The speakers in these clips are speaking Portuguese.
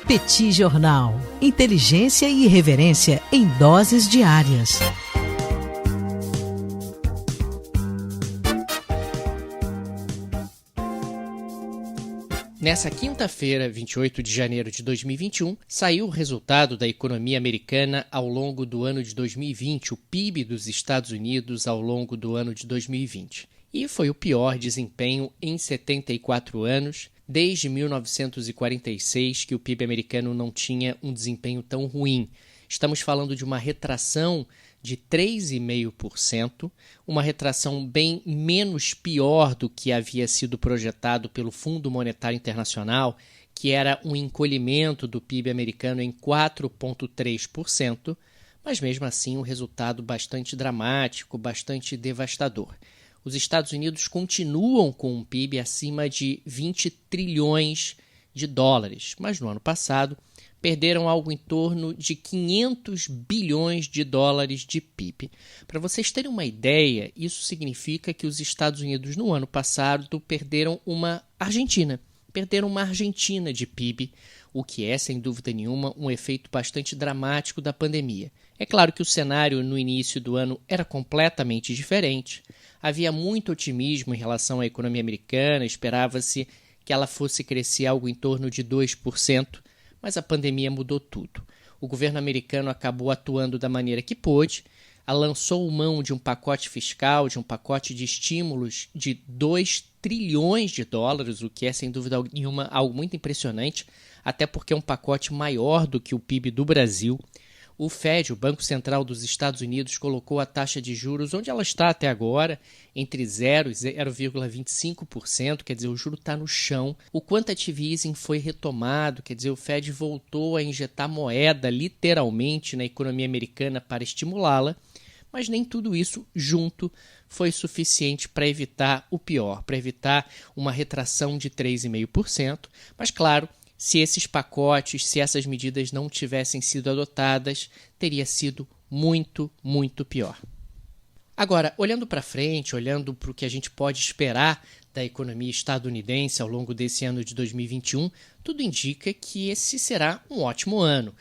Petit Jornal. Inteligência e irreverência em doses diárias. Nessa quinta-feira, 28 de janeiro de 2021, saiu o resultado da economia americana ao longo do ano de 2020, o PIB dos Estados Unidos ao longo do ano de 2020. E foi o pior desempenho em 74 anos, desde 1946, que o PIB americano não tinha um desempenho tão ruim. Estamos falando de uma retração de 3,5%, uma retração bem menos pior do que havia sido projetado pelo Fundo Monetário Internacional, que era um encolhimento do PIB americano em 4,3%, mas mesmo assim um resultado bastante dramático, bastante devastador. Os Estados Unidos continuam com um PIB acima de 20 trilhões de dólares, mas no ano passado perderam algo em torno de 500 bilhões de dólares de PIB. Para vocês terem uma ideia, isso significa que os Estados Unidos no ano passado perderam uma Argentina de PIB, o que é, sem dúvida nenhuma, um efeito bastante dramático da pandemia. É claro que o cenário no início do ano era completamente diferente. Havia muito otimismo em relação à economia americana, esperava-se que ela fosse crescer algo em torno de 2%, mas a pandemia mudou tudo. O governo americano acabou atuando da maneira que pôde, lançou mão de um pacote fiscal, de um pacote de estímulos de 2 trilhões de dólares, o que é, sem dúvida nenhuma, algo muito impressionante, até porque é um pacote maior do que o PIB do Brasil. O Fed, o Banco Central dos Estados Unidos, colocou a taxa de juros onde ela está até agora, entre 0% e 0,25%, quer dizer, o juro está no chão. O quantitative easing foi retomado, quer dizer, o Fed voltou a injetar moeda, literalmente, na economia americana para estimulá-la, mas nem tudo isso junto foi suficiente para evitar o pior, para evitar uma retração de 3,5%, mas claro, se esses pacotes, se essas medidas não tivessem sido adotadas, teria sido muito, muito pior. Agora, olhando para frente, olhando para o que a gente pode esperar da economia estadunidense ao longo desse ano de 2021, tudo indica que esse será um ótimo ano.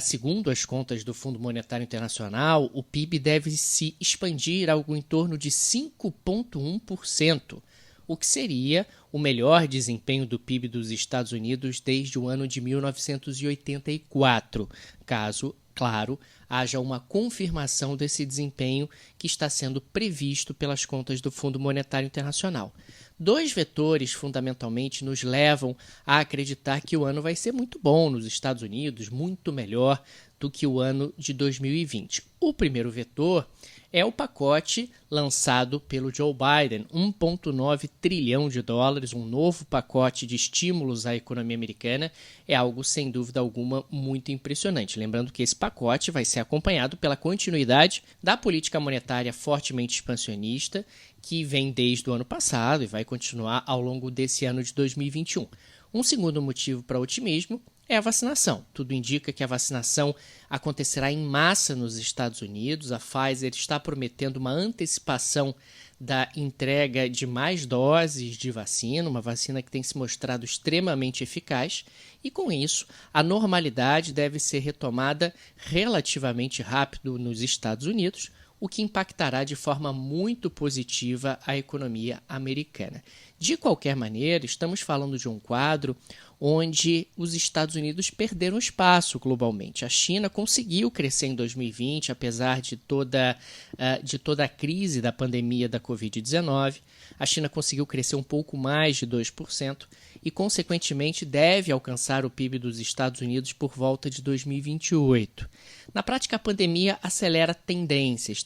Segundo as contas do Fundo Monetário Internacional, o PIB deve se expandir algo em torno de 5,1%. O que seria o melhor desempenho do PIB dos Estados Unidos desde o ano de 1984, caso, claro, haja uma confirmação desse desempenho que está sendo previsto pelas contas do Fundo Monetário Internacional. Dois vetores, fundamentalmente, nos levam a acreditar que o ano vai ser muito bom nos Estados Unidos, muito melhor do que o ano de 2020. O primeiro vetor é o pacote lançado pelo Joe Biden, 1,9 trilhão de dólares, um novo pacote de estímulos à economia americana, é algo, sem dúvida alguma, muito impressionante. Lembrando que esse pacote vai ser acompanhado pela continuidade da política monetária fortemente expansionista, que vem desde o ano passado e vai continuar ao longo desse ano de 2021. Um segundo motivo para otimismo é a vacinação. Tudo indica que a vacinação acontecerá em massa nos Estados Unidos. A Pfizer está prometendo uma antecipação da entrega de mais doses de vacina, uma vacina que tem se mostrado extremamente eficaz, e com isso a normalidade deve ser retomada relativamente rápido nos Estados Unidos, o que impactará de forma muito positiva a economia americana. De qualquer maneira, estamos falando de um quadro onde os Estados Unidos perderam espaço globalmente. A China conseguiu crescer em 2020, apesar de toda a crise da pandemia da Covid-19. A China conseguiu crescer um pouco mais de 2% e, consequentemente, deve alcançar o PIB dos Estados Unidos por volta de 2028. Na prática, a pandemia acelera tendências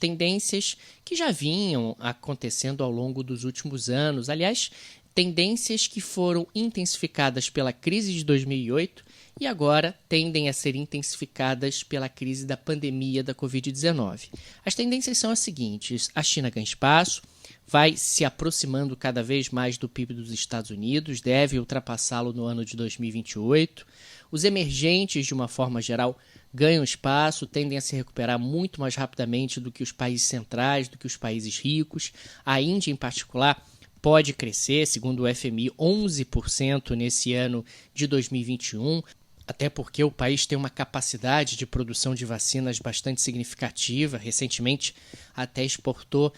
que já vinham acontecendo ao longo dos últimos anos. Aliás, tendências que foram intensificadas pela crise de 2008 e agora tendem a ser intensificadas pela crise da pandemia da Covid-19. As tendências são as seguintes: a China ganha espaço, vai se aproximando cada vez mais do PIB dos Estados Unidos, deve ultrapassá-lo no ano de 2028. Os emergentes, de uma forma geral, ganham espaço, tendem a se recuperar muito mais rapidamente do que os países centrais, do que os países ricos. A Índia, em particular, pode crescer, segundo o FMI, 11% nesse ano de 2021. até porque o país tem uma capacidade de produção de vacinas bastante significativa. Recentemente, até exportou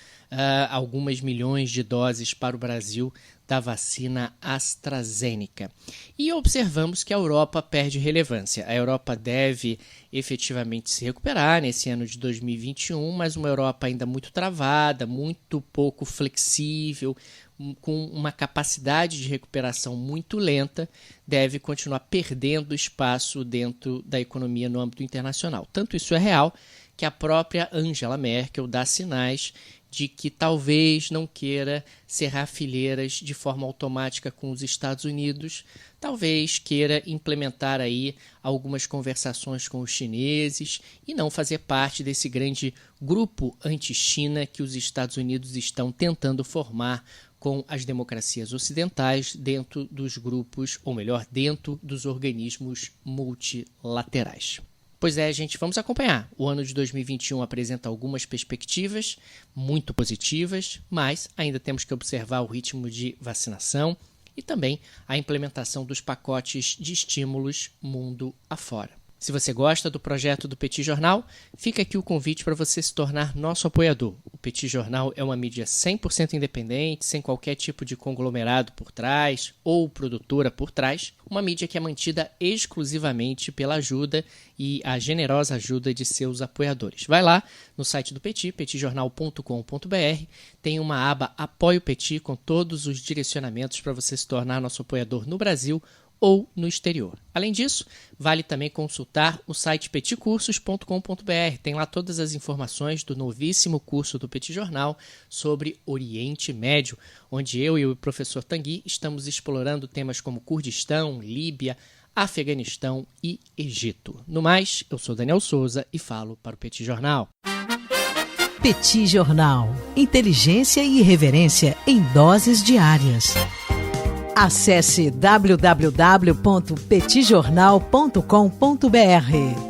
algumas milhões de doses para o Brasil da vacina AstraZeneca. E observamos que a Europa perde relevância. A Europa deve efetivamente se recuperar nesse ano de 2021, mas uma Europa ainda muito travada, muito pouco flexível, com uma capacidade de recuperação muito lenta, deve continuar perdendo espaço dentro da economia no âmbito internacional. Tanto isso é real que a própria Angela Merkel dá sinais de que talvez não queira cerrar fileiras de forma automática com os Estados Unidos, talvez queira implementar aí algumas conversações com os chineses e não fazer parte desse grande grupo anti-China que os Estados Unidos estão tentando formar com as democracias ocidentais dentro dos grupos, ou melhor, dentro dos organismos multilaterais. Pois é, gente, vamos acompanhar. O ano de 2021 apresenta algumas perspectivas muito positivas, mas ainda temos que observar o ritmo de vacinação e também a implementação dos pacotes de estímulos mundo afora. Se você gosta do projeto do Petit Jornal, fica aqui o convite para você se tornar nosso apoiador. O Petit Jornal é uma mídia 100% independente, sem qualquer tipo de conglomerado por trás ou produtora por trás, uma mídia que é mantida exclusivamente pela ajuda e a generosa ajuda de seus apoiadores. Vai lá no site do Petit, petitjornal.com.br, tem uma aba Apoie o Petit com todos os direcionamentos para você se tornar nosso apoiador no Brasil ou no exterior. Além disso, vale também consultar o site petcursos.com.br. Tem lá todas as informações do novíssimo curso do Petit Jornal sobre Oriente Médio, onde eu e o professor Tanguy estamos explorando temas como Kurdistão, Líbia, Afeganistão e Egito. No mais, eu sou Daniel Souza e falo para o Petit Jornal. Petit Jornal. Inteligência e irreverência em doses diárias. Acesse www.petitjornal.com.br.